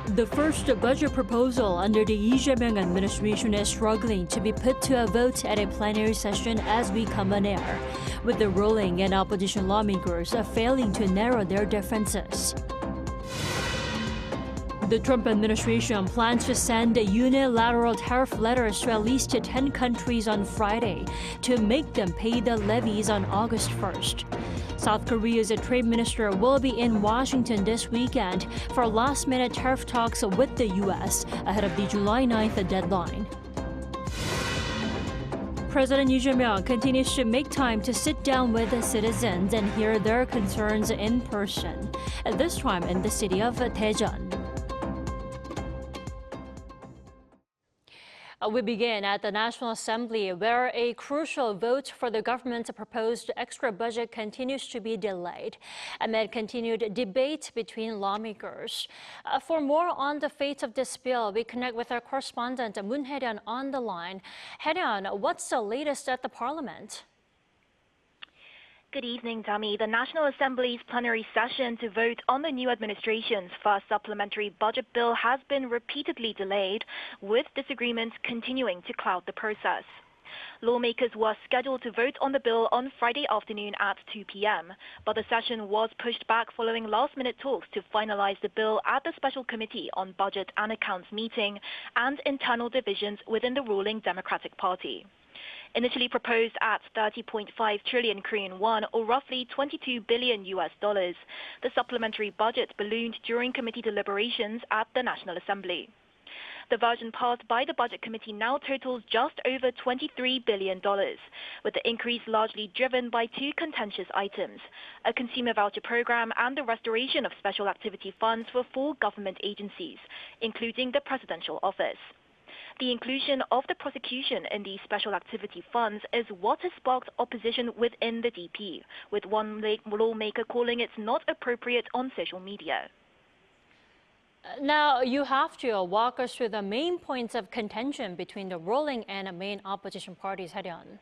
The first budget proposal under the Daejeon administration is struggling to be put to a vote at a plenary session as we come on air, with the ruling and opposition lawmakers failing to narrow their differences. The Trump administration plans to send unilateral tariff letters to at least 10 countries on Friday to make them pay the levies on August 1st. South Korea's trade minister will be in Washington this weekend for last-minute tariff talks with the U.S. ahead of the July 9th deadline. President Lee Jae-myung continues to make time to sit down with the citizens and hear their concerns in person, this time in the city of Daejeon. We begin at the National Assembly, where a crucial vote for the government's proposed extra budget continues to be delayed amid continued debate between lawmakers. For more on the fate of this bill, we connect with our correspondent Moon Hae-ryun on the line. Hae-ryun, what's the latest at the Parliament? Good evening, Tammy. The National Assembly's plenary session to vote on the new administration's first supplementary budget bill has been repeatedly delayed, with disagreements continuing to cloud the process. Lawmakers were scheduled to vote on the bill on Friday afternoon at 2 p.m., but the session was pushed back following last-minute talks to finalize the bill at the Special Committee on Budget and Accounts meeting and internal divisions within the ruling Democratic Party. Initially proposed at 30.5 trillion Korean won, or roughly $22 billion, the supplementary budget ballooned during committee deliberations at the National Assembly. The version passed by the Budget Committee now totals just over $23 billion, with the increase largely driven by two contentious items: a consumer voucher program and the restoration of special activity funds for 4 government agencies, including the Presidential Office. The inclusion of the prosecution in these special activity funds is what has sparked opposition within the DP, with one lawmaker calling it not appropriate on social media. Now, you have to walk us through the main points of contention between the ruling and main opposition parties, Hae-ryun.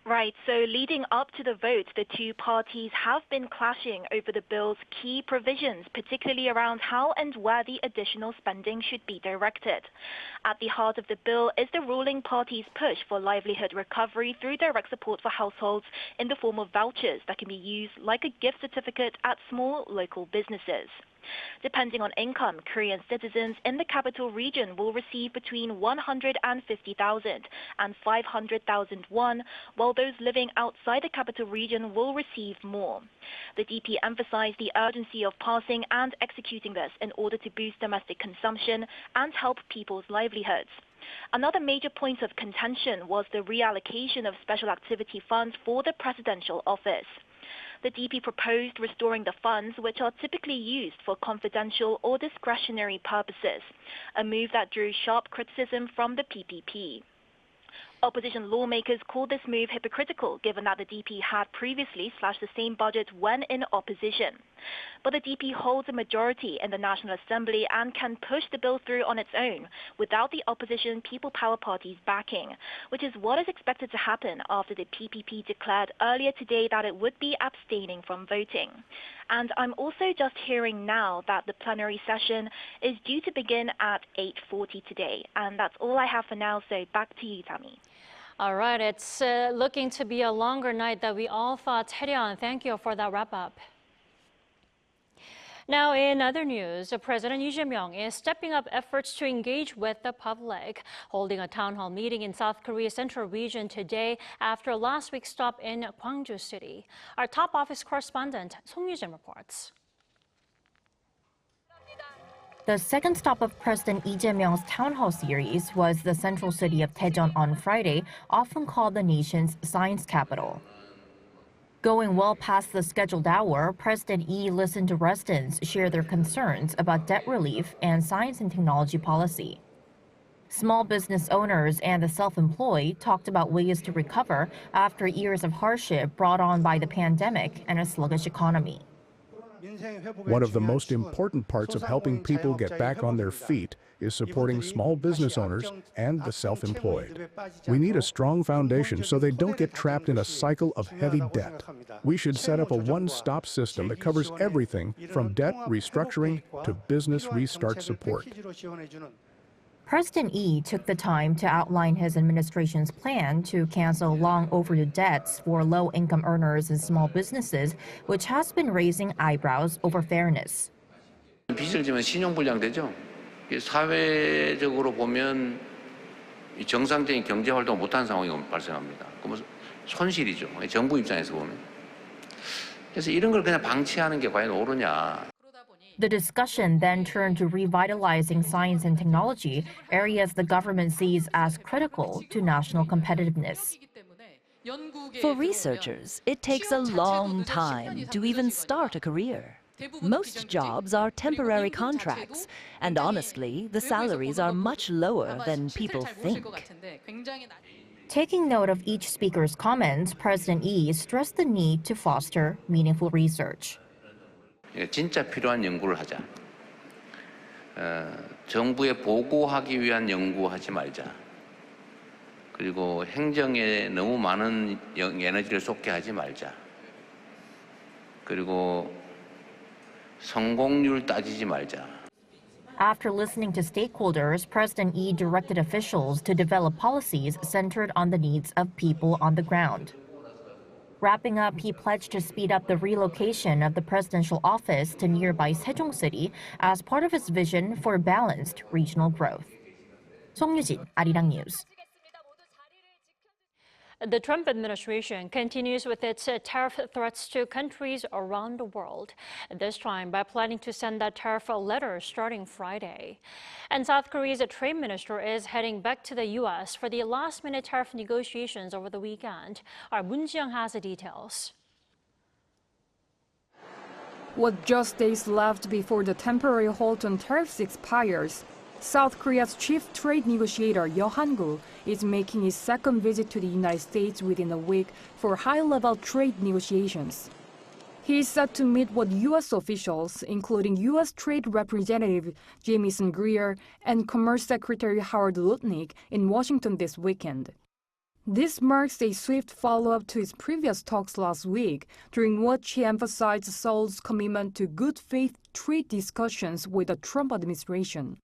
Right, so leading up to the vote, the two parties have been clashing over the bill's key provisions, particularly around how and where the additional spending should be directed. At the heart of the bill is the ruling party's push for livelihood recovery through direct support for households in the form of vouchers that can be used like a gift certificate at small local businesses. Depending on income, Korean citizens in the capital region will receive between 150,000 and 500,000 won, while those living outside the capital region will receive more. The DP emphasized the urgency of passing and executing this in order to boost domestic consumption and help people's livelihoods. Another major point of contention was the reallocation of special activity funds for the Presidential Office. The DP proposed restoring the funds, which are typically used for confidential or discretionary purposes, a move that drew sharp criticism from the PPP. Opposition lawmakers called this move hypocritical, given that the DP had previously slashed the same budget when in opposition. But the DP holds a majority in the National Assembly and can push the bill through on its own without the opposition People Power Party's backing, which is what is expected to happen after the PPP declared earlier today that it would be abstaining from voting. And I'm also just hearing now that the plenary session is due to begin at 8:40 today. And that's all I have for now, so back to you, Tammy. All right, it's looking to be a longer night than we all thought. Hae-ryun, thank you for that wrap-up. Now, in other news, President Lee Jae-myung is stepping up efforts to engage with the public, holding a town hall meeting in South Korea's central region today after last week's stop in Gwangju City. Our top office correspondent, Song Yu-jin reports. The second stop of President Lee Jae-myung's town hall series was the central city of Daejeon on Friday, often called the nation's science capital. Going well past the scheduled hour, President Lee listened to residents share their concerns about debt relief and science and technology policy. Small business owners and the self-employed talked about ways to recover after years of hardship brought on by the pandemic and a sluggish economy. One of the most important parts of helping people get back on their feet is supporting small business owners and the self-employed. We need a strong foundation so they don't get trapped in a cycle of heavy debt. We should set up a one-stop system that covers everything from debt restructuring to business restart support. President Lee took the time to outline his administration's plan to cancel long overdue debts for low-income earners and small businesses, which has been raising eyebrows over fairness. 빚을 지면 신용불량되죠. 사회적으로 보면 정상적인 경제 활동 못하는 상황이 발생합니다. 그러면 손실이죠. 정부 입장에서 보면. 그래서 이런 걸 그냥 방치하는 게 과연 옳으냐. The discussion then turned to revitalizing science and technology, areas the government sees as critical to national competitiveness. For researchers, it takes a long time to even start a career. Most jobs are temporary contracts, and honestly, the salaries are much lower than people think. Taking note of each speaker's comments, President Lee stressed the need to foster meaningful research. 진짜 필요한 연구를 하자. 정부에 보고하기 위한 연구하지 말자. 그리고 행정에 너무 많은 에너지를 쏟게 하지 말자. 그리고 성공률 따지지 말자. After listening to stakeholders, President Lee directed officials to develop policies centered on the needs of people on the ground. Wrapping up, he pledged to speed up the relocation of the presidential office to nearby Sejong City as part of his vision for balanced regional growth. 송유진, Arirang News. The Trump administration continues with its tariff threats to countries around the world, this time by planning to send that tariff letter starting Friday. And South Korea's trade minister is heading back to the U.S. for the last-minute tariff negotiations over the weekend. Our Moon Ji-young has the details. With just days left before the temporary halt on tariffs expires, South Korea's chief trade negotiator Yo Han-gu is making his second visit to the United States within a week for high-level trade negotiations. He is set to meet with U.S. officials, including U.S. Trade Representative Jamieson Greer and Commerce Secretary Howard Lutnick in Washington this weekend. This marks a swift follow-up to his previous talks last week, during which he emphasized Seoul's commitment to good-faith trade discussions with the Trump administration.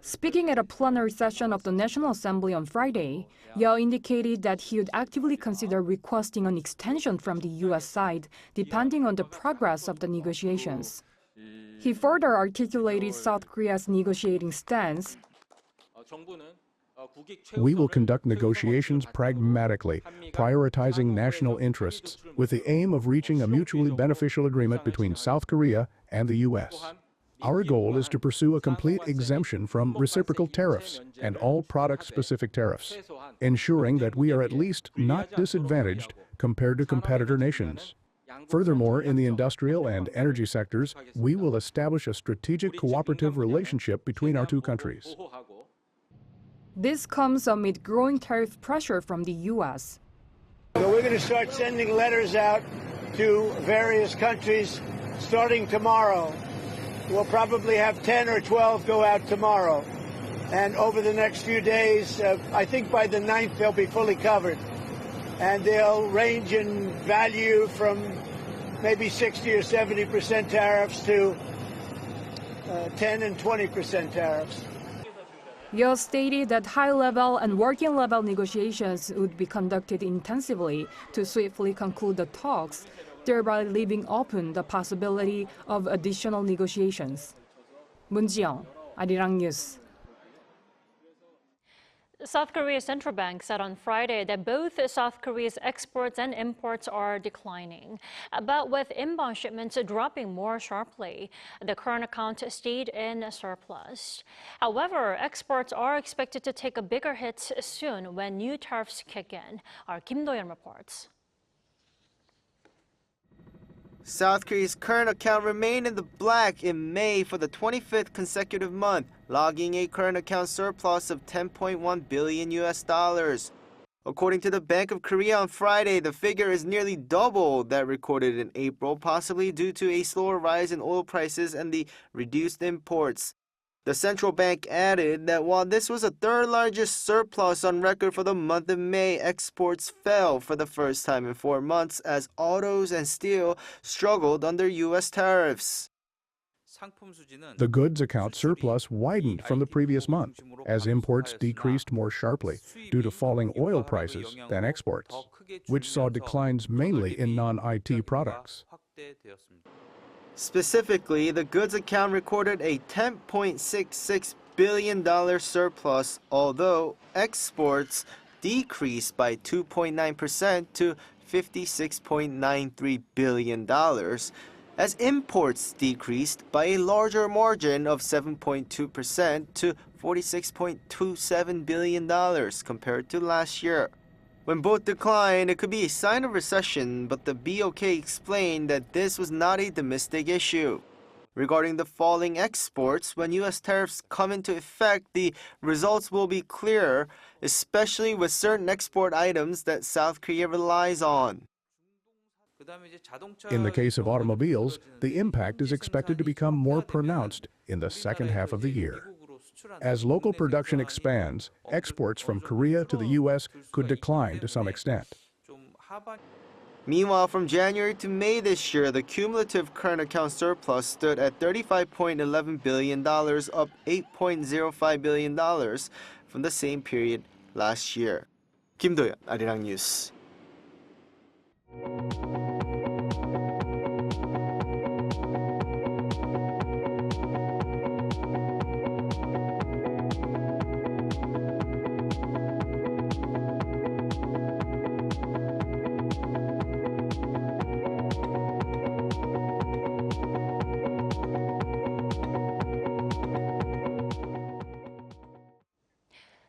Speaking at a plenary session of the National Assembly on Friday, Yeo indicated that he would actively consider requesting an extension from the U.S. side, depending on the progress of the negotiations. He further articulated South Korea's negotiating stance. We will conduct negotiations pragmatically, prioritizing national interests, with the aim of reaching a mutually beneficial agreement between South Korea and the U.S. Our goal is to pursue a complete exemption from reciprocal tariffs and all product-specific tariffs, ensuring that we are at least not disadvantaged compared to competitor nations. Furthermore, in the industrial and energy sectors, we will establish a strategic cooperative relationship between our two countries. This comes amid growing tariff pressure from the U.S. So we're going to start sending letters out to various countries starting tomorrow. We'll probably have 10 or 12 go out tomorrow. And over the next few days, I think by the 9th, they'll be fully covered. And they'll range in value from maybe 60 or 70% tariffs to 10 and 20% tariffs. Yeo stated that high-level and working-level negotiations would be conducted intensively to swiftly conclude the talks, thereby leaving open the possibility of additional negotiations. Moon Ji-young, Arirang News. South Korea's central bank said on Friday that both South Korea's exports and imports are declining, but with inbound shipments dropping more sharply. The current account stayed in surplus. However, exports are expected to take a bigger hit soon when new tariffs kick in. Our Kim Do-yeon reports. South Korea's current account remained in the black in May for the 25th consecutive month, logging a current account surplus of $10.1 billion. According to the Bank of Korea on Friday, the figure is nearly double that recorded in April, possibly due to a slower rise in oil prices and the reduced imports. The central bank added that while this was the third largest surplus on record for the month of May, exports fell for the first time in 4 months as autos and steel struggled under U.S. tariffs. The goods account surplus widened from the previous month as imports decreased more sharply due to falling oil prices than exports, which saw declines mainly in non-IT products. Specifically, the goods account recorded a $10.66 billion surplus, although exports decreased by 2.9% to $56.93 billion, as imports decreased by a larger margin of 7.2% to $46.27 billion compared to last year. When both declined, it could be a sign of recession, but the BOK explained that this was not a domestic issue. Regarding the falling exports, when U.S. tariffs come into effect, the results will be clearer, especially with certain export items that South Korea relies on. In the case of automobiles, the impact is expected to become more pronounced in the second half of the year. As local production expands, exports from Korea to the U.S. could decline to some extent. Meanwhile, from January to May this year, the cumulative current account surplus stood at $35.11 billion, up $8.05 billion from the same period last year. Kim Do-yeon, Arirang News.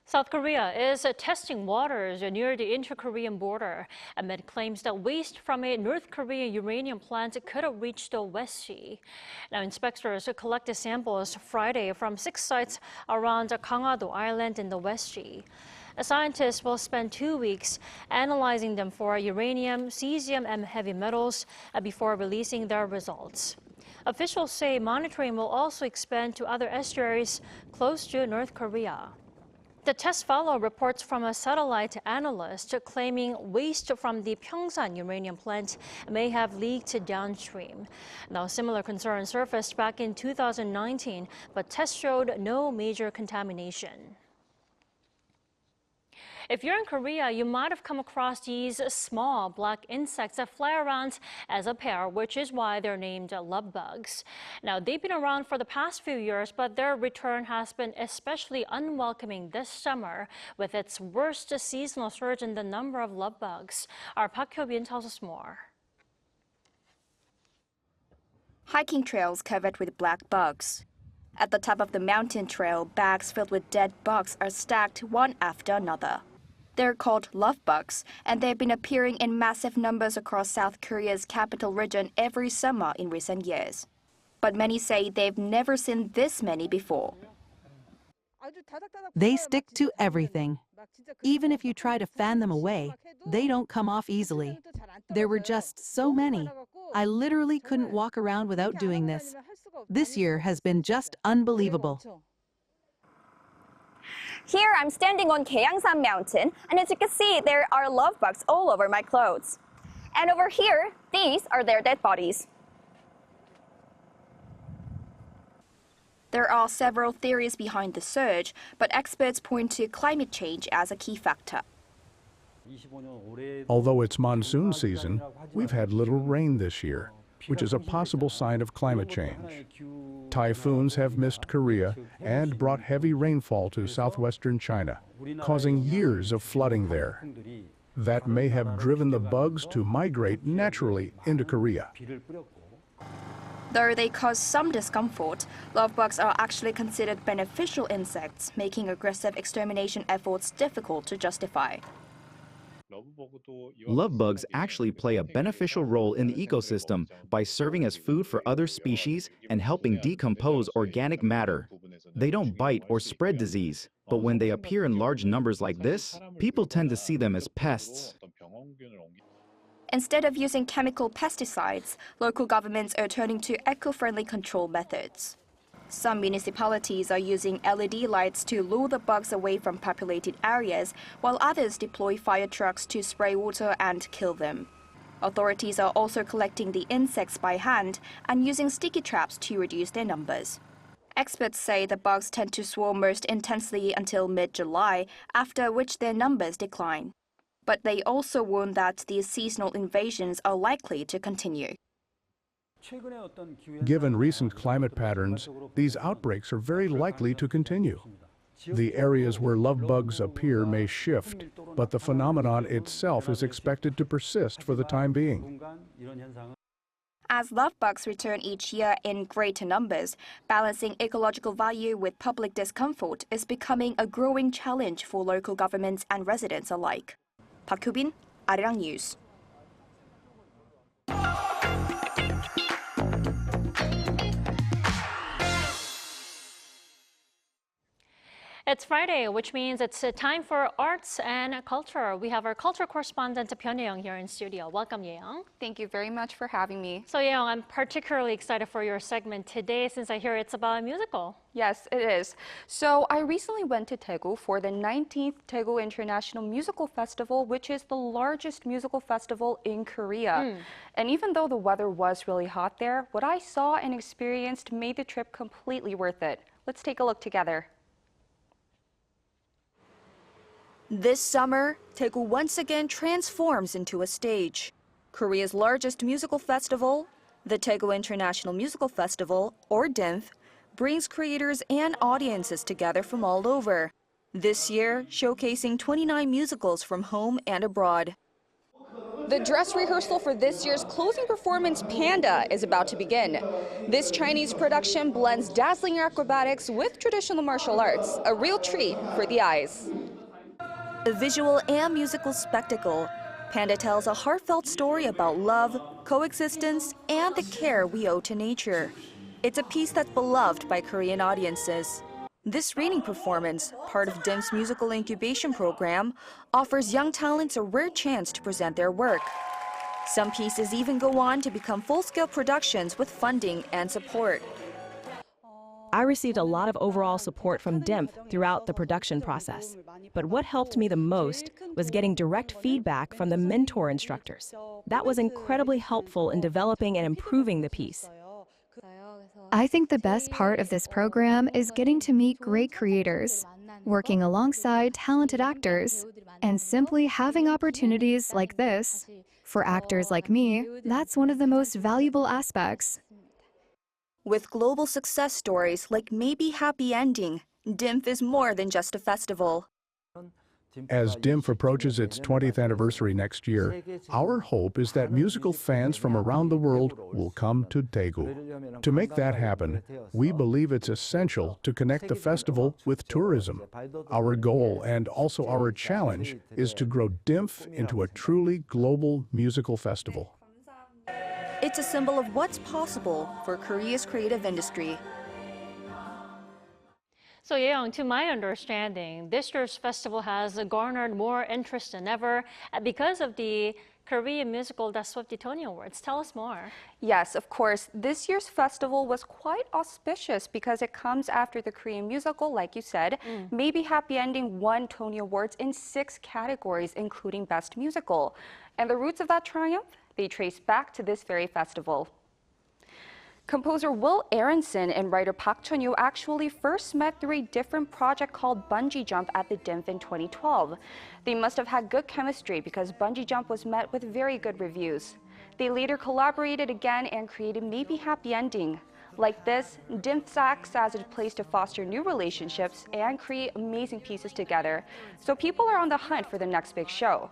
South Korea is testing waters near the inter-Korean border amid claims that waste from a North Korean uranium plant could have reached the West Sea. Now, inspectors collected samples Friday from 6 sites around Gangado Island in the West Sea. Scientists will spend 2 weeks analyzing them for uranium, cesium, and heavy metals before releasing their results. Officials say monitoring will also expand to other estuaries close to North Korea. The tests follow reports from a satellite analyst claiming waste from the Pyeongsan uranium plant may have leaked downstream. Now, similar concerns surfaced back in 2019, but tests showed no major contamination. If you're in Korea, you might have come across these small black insects that fly around as a pair, which is why they're named Lovebugs. Now, they've been around for the past few years, but their return has been especially unwelcoming this summer, with its worst seasonal surge in the number of Lovebugs. Our Park Hyo-bin tells us more. Hiking trails covered with black bugs. At the top of the mountain trail, bags filled with dead bugs are stacked one after another. They're called Lovebugs, and they've been appearing in massive numbers across South Korea's capital region every summer in recent years. But many say they've never seen this many before. They stick to everything. Even if you try to fan them away, they don't come off easily. There were just so many. I literally couldn't walk around without doing this. This year has been just unbelievable. Here I'm standing on Gaeangsan Mountain, and as you can see, there are Lovebugs all over my clothes. And over here, these are their dead bodies. There are several theories behind the surge, but experts point to climate change as a key factor. Although it's monsoon season, we've had little rain this year, which is a possible sign of climate change. Typhoons have missed Korea and brought heavy rainfall to southwestern China, causing years of flooding there. That may have driven the bugs to migrate naturally into Korea. Though they cause some discomfort, Lovebugs are actually considered beneficial insects, making aggressive extermination efforts difficult to justify. Lovebugs actually play a beneficial role in the ecosystem by serving as food for other species and helping decompose organic matter. They don't bite or spread disease. But when they appear in large numbers like this, people tend to see them as pests. Instead of using chemical pesticides, local governments are turning to eco-friendly control methods. Some municipalities are using LED lights to lure the bugs away from populated areas, while others deploy fire trucks to spray water and kill them. Authorities are also collecting the insects by hand and using sticky traps to reduce their numbers. Experts say the bugs tend to swarm most intensely until mid-July, after which their numbers decline. But they also warn that these seasonal invasions are likely to continue. Given recent climate patterns, these outbreaks are very likely to continue. The areas where lovebugs appear may shift, but the phenomenon itself is expected to persist for the time being. As lovebugs return each year in greater numbers, balancing ecological value with public discomfort is becoming a growing challenge for local governments and residents alike. Park Hyubin, Arirang News. It's Friday, which means it's time for Arts and Culture. We have our culture correspondent, Daejeon, here in studio. Welcome, Daejeon. Thank you very much for having me. So, Daejeon, I'm particularly excited for your segment today since I hear it's about a musical. Yes, it is. So I recently went to Daegu for the 19th Daegu International Musical Festival, which is the largest musical festival in Korea. And even though the weather was really hot there, what I saw and experienced made the trip completely worth it. Let's take a look together. This summer, Daegu once again transforms into a stage. Korea's largest musical festival, the Daegu International Musical Festival, or DIMF, brings creators and audiences together from all over. This year, showcasing 29 musicals from home and abroad. The dress rehearsal for this year's closing performance, Panda, is about to begin. This Chinese production blends dazzling acrobatics with traditional martial arts, a real treat for the eyes. A visual and musical spectacle, Panda tells a heartfelt story about love, coexistence, and the care we owe to nature. It's a piece that's beloved by Korean audiences. This reading performance, part of DIMF's musical incubation program, offers young talents a rare chance to present their work. Some pieces even go on to become full-scale productions with funding and support. I received a lot of overall support from DIMF throughout the production process. But what helped me the most was getting direct feedback from the mentor instructors. That was incredibly helpful in developing and improving the piece. I think the best part of this program is getting to meet great creators, working alongside talented actors, and simply having opportunities like this. For actors like me, that's one of the most valuable aspects. With global success stories like Maybe Happy Ending, DIMF is more than just a festival. As DIMF approaches its 20th anniversary next year, our hope is that musical fans from around the world will come to Daegu. To make that happen, we believe it's essential to connect the festival with tourism. Our goal and also our challenge is to grow DIMF into a truly global musical festival. It's a symbol of what's possible for Korea's creative industry. So, Daejeon, to my understanding, this year's festival has garnered more interest than ever because of the Korean musical that swept the Tony Awards. Tell us more. Yes, of course. This year's festival was quite auspicious because it comes after the Korean musical, like you said. Maybe Happy Ending won Tony Awards in 6 categories, including Best Musical. And the roots of that triumph, they trace back to this very festival. Composer Will Aronson and writer Park Chun-yoo actually first met through a different project called Bungee Jump at the DIMF in 2012. They must have had good chemistry because Bungee Jump was met with very good reviews. They later collaborated again and created Maybe Happy Ending. Like this, DIMF acts as a place to foster new relationships and create amazing pieces together. So people are on the hunt for the next big show.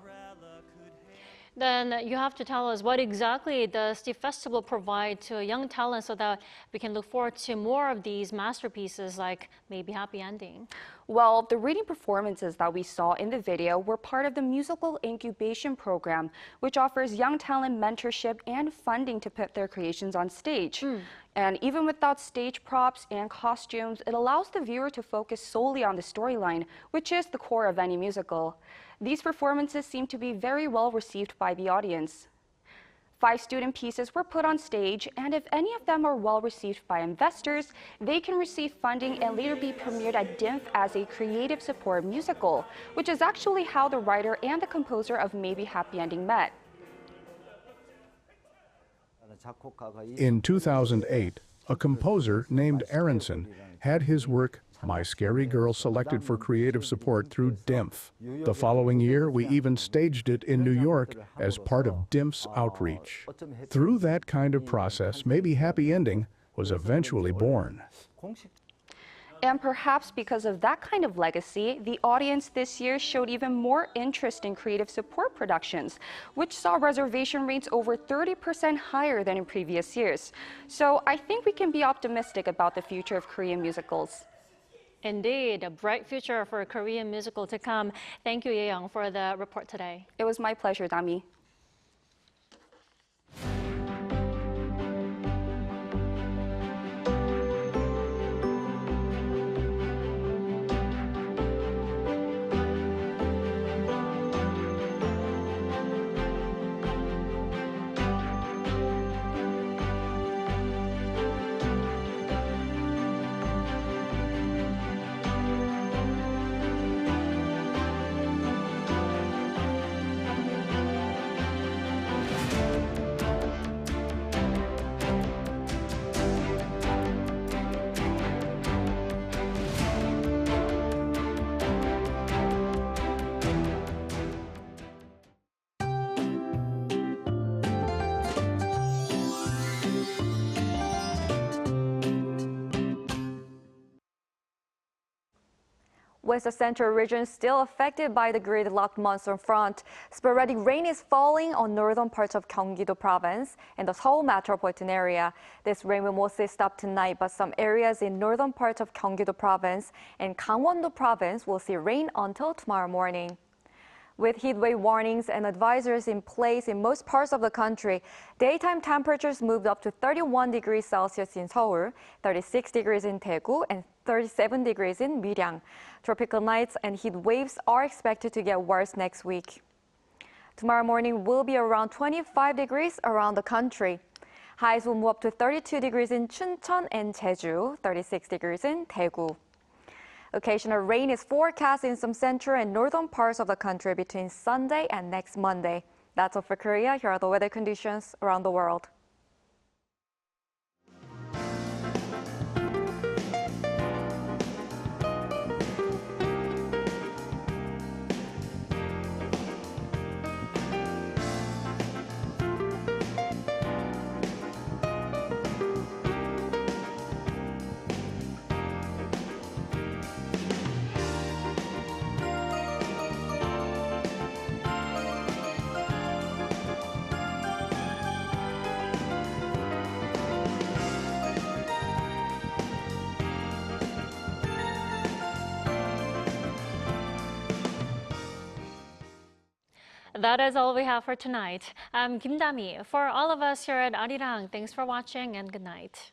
Then you have to tell us what exactly does the festival provide to young talent so that we can look forward to more of these masterpieces like Maybe Happy Ending. Well, the reading performances that we saw in the video were part of the musical incubation program, which offers young talent mentorship and funding to put their creations on stage. And even without stage props and costumes, it allows the viewer to focus solely on the storyline, which is the core of any musical. These performances seem to be very well received by the audience. 5 student pieces were put on stage, and if any of them are well received by investors, they can receive funding and later be premiered at DIMF as a creative support musical, which is actually how the writer and the composer of Maybe Happy Ending met. In 2008, a composer named Arirang had his work My Scary Girl selected for creative support through DIMF. The following year, we even staged it in New York as part of DIMF's outreach. Through that kind of process, Maybe Happy Ending was eventually born. And perhaps because of that kind of legacy, the audience this year showed even more interest in creative support productions, which saw reservation rates over 30% higher than in previous years. So I think we can be optimistic about the future of Korean musicals. Indeed, a bright future for a Korean musical to come. Thank you, Daejeon, for the report today. It was my pleasure, Dami. West and Central region still affected by the gridlocked monsoon front. Sporadic rain is falling on northern parts of Gyeonggi-do province and the Seoul metropolitan area. This rain will mostly stop tonight, but some areas in northern parts of Gyeonggi-do province and Gangwon-do province will see rain until tomorrow morning. With heatwave warnings and advisories in place in most parts of the country, daytime temperatures moved up to 31 degrees Celsius in Seoul, 36 degrees in Daegu, and 37 degrees in Miryang. Tropical nights and heat waves are expected to get worse next week. Tomorrow morning will be around 25 degrees around the country. Highs will move up to 32 degrees in Chuncheon and Jeju, 36 degrees in Daegu. Occasional rain is forecast in some central and northern parts of the country between Sunday and next Monday. That's all for Korea. Here are the weather conditions around the world. That is all we have for tonight. I'm Kim Dami. For all of us here at Arirang, thanks for watching and good night.